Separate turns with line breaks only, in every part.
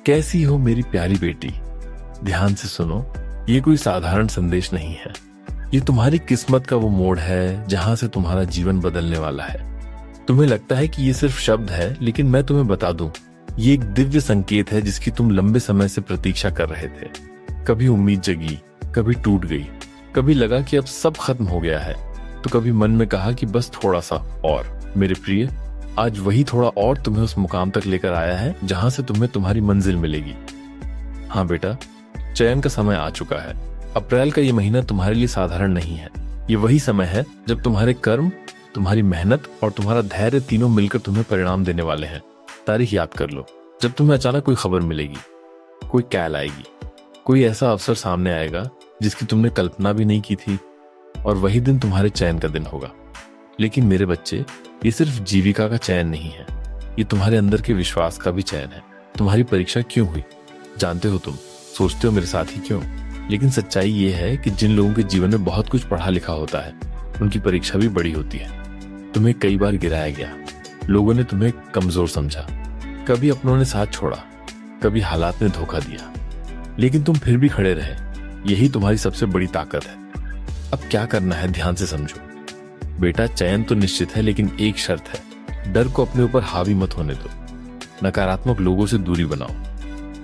कैसी हो मेरी प्यारी बेटी। ध्यान से सुनो, ये कोई साधारण संदेश नहीं है। ये तुम्हारी किस्मत का वो मोड़ है जहां से तुम्हारा जीवन बदलने वाला है। तुम्हें लगता है कि ये सिर्फ शब्द है, लेकिन मैं तुम्हें बता दूं, ये एक दिव्य संकेत है जिसकी तुम लंबे समय से प्रतीक्षा कर रहे थे। कभी उम्मीद जगी, कभी टूट गई, कभी लगा कि अब सब खत्म हो गया है, तो कभी मन में कहा कि बस थोड़ा सा और। मेरे प्रिय, आज वही थोड़ा और तुम्हें उस मुकाम तक लेकर आया है जहां से तुम्हें तुम्हारी मंजिल मिलेगी। हाँ बेटा, चयन का समय आ चुका है। अप्रैल का ये महीना तुम्हारे लिए साधारण नहीं है। ये वही समय है जब तुम्हारे कर्म, तुम्हारी मेहनत और तुम्हारा धैर्य तीनों मिलकर तुम्हें परिणाम देने वाले हैं। तारीख याद कर लो, जब तुम्हें अचानक कोई खबर मिलेगी, कोई कैल आएगी, कोई ऐसा अवसर सामने आएगा जिसकी तुमने कल्पना भी नहीं की थी, और वही दिन तुम्हारे चयन का दिन होगा। लेकिन मेरे बच्चे, ये सिर्फ जीविका का चयन नहीं है, ये तुम्हारे अंदर के विश्वास का भी चयन है। तुम्हारी परीक्षा क्यों हुई जानते हो तुम? सोचते हो मेरे साथ ही क्यों? लेकिन सच्चाई ये है कि जिन लोगों के जीवन में बहुत कुछ पढ़ा लिखा होता है, उनकी परीक्षा भी बड़ी होती है। तुम्हें कई बार गिराया गया, लोगों ने तुम्हें कमजोर समझा, कभी अपनों ने साथ छोड़ा, कभी हालात ने धोखा दिया, लेकिन तुम फिर भी खड़े रहे। यही तुम्हारी सबसे बड़ी ताकत है। अब क्या करना है, ध्यान से समझो बेटा। चयन तो निश्चित है, लेकिन एक शर्त है, डर को अपने ऊपर हावी मत होने दो। नकारात्मक लोगों से दूरी बनाओ।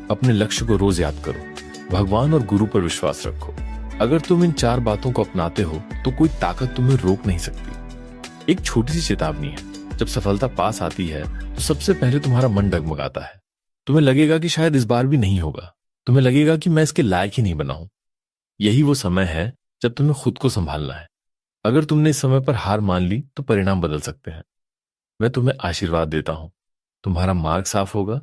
अपने लक्ष्य को रोज याद करो। भगवान और गुरु पर विश्वास रखो। अगर तुम इन 4 बातों को अपनाते हो तो कोई ताकत तुम्हें रोक नहीं सकती। एक छोटी सी चेतावनी है, जब सफलता पास आती है तो सबसे पहले तुम्हारा मन डगमगाता है। तुम्हें लगेगा कि शायद इस बार भी नहीं होगा। तुम्हें लगेगा कि मैं इसके लायक ही नहीं बना हूं। यही वो समय है जब तुम्हें खुद को संभालना है। अगर तुमने इस समय पर हार मान ली तो परिणाम बदल सकते हैं। मैं तुम्हें आशीर्वाद देता हूं। तुम्हारा मार्ग साफ होगा,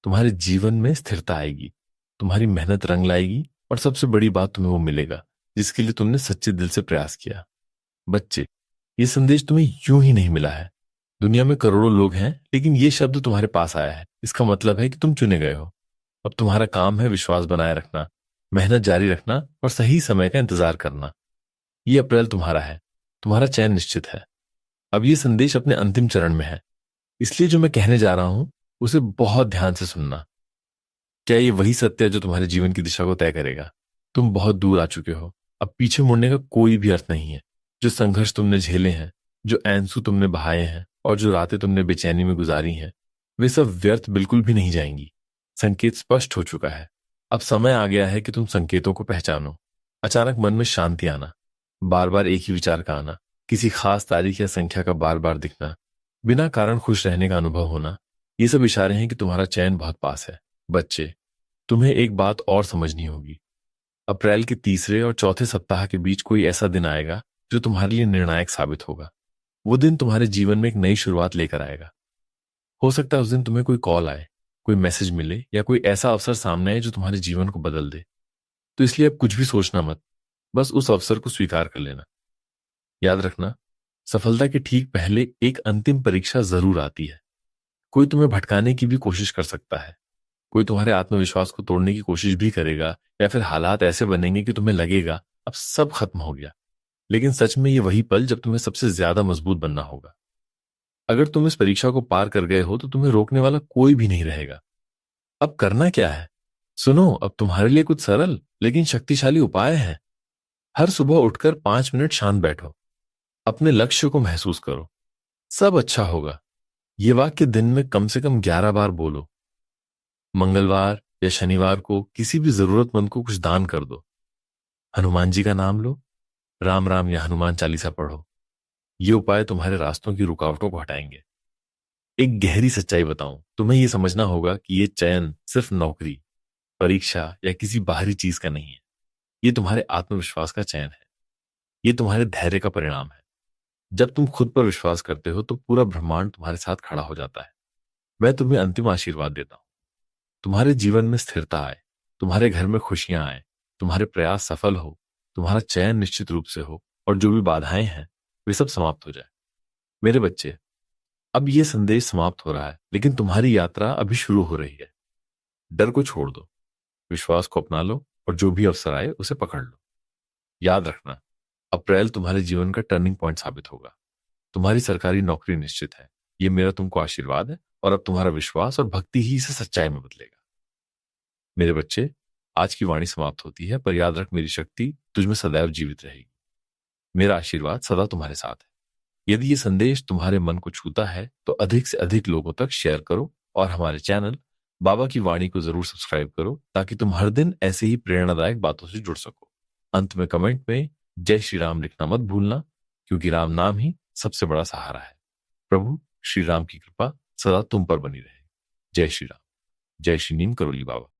तुम्हारे जीवन में स्थिरता आएगी, तुम्हारी मेहनत रंग लाएगी, और सबसे बड़ी बात, तुम्हें वो मिलेगा जिसके लिए तुमने सच्चे दिल से प्रयास किया। बच्चे, ये संदेश तुम्हें यूं ही नहीं मिला है। दुनिया में करोड़ों लोग हैं, लेकिन ये शब्द तुम्हारे पास आया है। इसका मतलब है कि तुम चुने गए हो। अब तुम्हारा काम है विश्वास बनाए रखना, मेहनत जारी रखना और सही समय का इंतजार करना। ये अप्रैल तुम्हारा है, तुम्हारा चयन निश्चित है। अब ये संदेश अपने अंतिम चरण में है, इसलिए जो मैं कहने जा रहा हूं उसे बहुत ध्यान से सुनना। क्या ये वही सत्य है जो तुम्हारे जीवन की दिशा को तय करेगा? तुम बहुत दूर आ चुके हो, अब पीछे मुड़ने का कोई भी अर्थ नहीं है। जो संघर्ष तुमने झेले हैं, जो आंसू तुमने बहाए हैं और जो रातें तुमने बेचैनी में गुजारी हैं, वे सब व्यर्थ बिल्कुल भी नहीं जाएंगी। संकेत स्पष्ट हो चुका है। अब समय आ गया है कि तुम संकेतों को पहचानो। अचानक मन में शांति आना, बार बार एक ही विचार का आना, किसी खास तारीख या संख्या का बार बार दिखना, बिना कारण खुश रहने का अनुभव होना, ये सब इशारे हैं कि तुम्हारा चयन बहुत पास है। बच्चे, तुम्हें एक बात और समझनी होगी। अप्रैल के तीसरे और चौथे सप्ताह के बीच कोई ऐसा दिन आएगा जो तुम्हारे लिए निर्णायक साबित होगा। वो दिन तुम्हारे जीवन में एक नई शुरुआत लेकर आएगा। हो सकता है उस दिन तुम्हें कोई कॉल आए, कोई मैसेज मिले, या कोई ऐसा अवसर सामने आए जो तुम्हारे जीवन को बदल दे। तो इसलिए अब कुछ भी सोचना मत, बस उस अवसर को स्वीकार कर लेना। याद रखना, सफलता के ठीक पहले एक अंतिम परीक्षा जरूर आती है। कोई तुम्हें भटकाने की भी कोशिश कर सकता है, कोई तुम्हारे आत्मविश्वास को तोड़ने की कोशिश भी करेगा, या फिर हालात ऐसे बनेंगे कि तुम्हें लगेगा अब सब खत्म हो गया। लेकिन सच में ये वही पल जब तुम्हें सबसे ज्यादा मजबूत बनना होगा। अगर तुम इस परीक्षा को पार कर गए हो तो तुम्हें रोकने वाला कोई भी नहीं रहेगा। अब करना क्या है? सुनो, अब तुम्हारे लिए कुछ सरल लेकिन शक्तिशाली उपाय है। हर सुबह उठकर 5 मिनट शांत बैठो। अपने लक्ष्य को महसूस करो। सब अच्छा होगा, ये वाक्य दिन में कम से कम 11 बार बोलो। मंगलवार या शनिवार को किसी भी जरूरतमंद को कुछ दान कर दो। हनुमान जी का नाम लो, राम राम या हनुमान चालीसा पढ़ो। ये उपाय तुम्हारे रास्तों की रुकावटों को हटाएंगे। एक गहरी सच्चाई बताऊं, तुम्हें यह समझना होगा कि ये चयन सिर्फ नौकरी, परीक्षा या किसी बाहरी चीज का नहीं है। ये तुम्हारे आत्मविश्वास का चयन है। ये तुम्हारे धैर्य का परिणाम है। जब तुम खुद पर विश्वास करते हो तो पूरा ब्रह्मांड तुम्हारे साथ खड़ा हो जाता है। मैं तुम्हें अंतिम आशीर्वाद देता हूं। तुम्हारे जीवन में स्थिरता आए, तुम्हारे घर में खुशियां आए, तुम्हारे प्रयास सफल हो, तुम्हारा चयन निश्चित रूप से हो, और जो भी बाधाएं हैं वे सब समाप्त हो जाए। मेरे बच्चे, अब यह संदेश समाप्त हो रहा है, लेकिन तुम्हारी यात्रा अभी शुरू हो रही है। डर को छोड़ दो, विश्वास को अपना लो, और जो भी अवसर आए उसे पकड़ लो। याद रखना, अप्रैल तुम्हारे जीवन का टर्निंग पॉइंट साबित होगा। तुम्हारी सरकारी नौकरी निश्चित है। ये मेरा तुमको आशीर्वाद है, और अब तुम्हारा विश्वास और भक्ति ही इसे सच्चाई में बदलेगा। मेरे बच्चे, आज की वाणी समाप्त होती है, पर याद रख, मेरी शक्ति तुझ में सदैव जीवित रहेगी। मेरा आशीर्वाद सदा तुम्हारे साथ है। यदि ये संदेश तुम्हारे मन को छूता है तो अधिक से अधिक लोगों तक शेयर करो और हमारे चैनल बाबा की वाणी को जरूर सब्सक्राइब करो, ताकि तुम हर दिन ऐसे ही प्रेरणादायक बातों से जुड़ सको। अंत में कमेंट में जय श्री राम लिखना मत भूलना, क्योंकि राम नाम ही सबसे बड़ा सहारा है। प्रभु श्री राम की कृपा सदा तुम पर बनी रहे। जय श्री राम। जय श्री नीम करोली बाबा।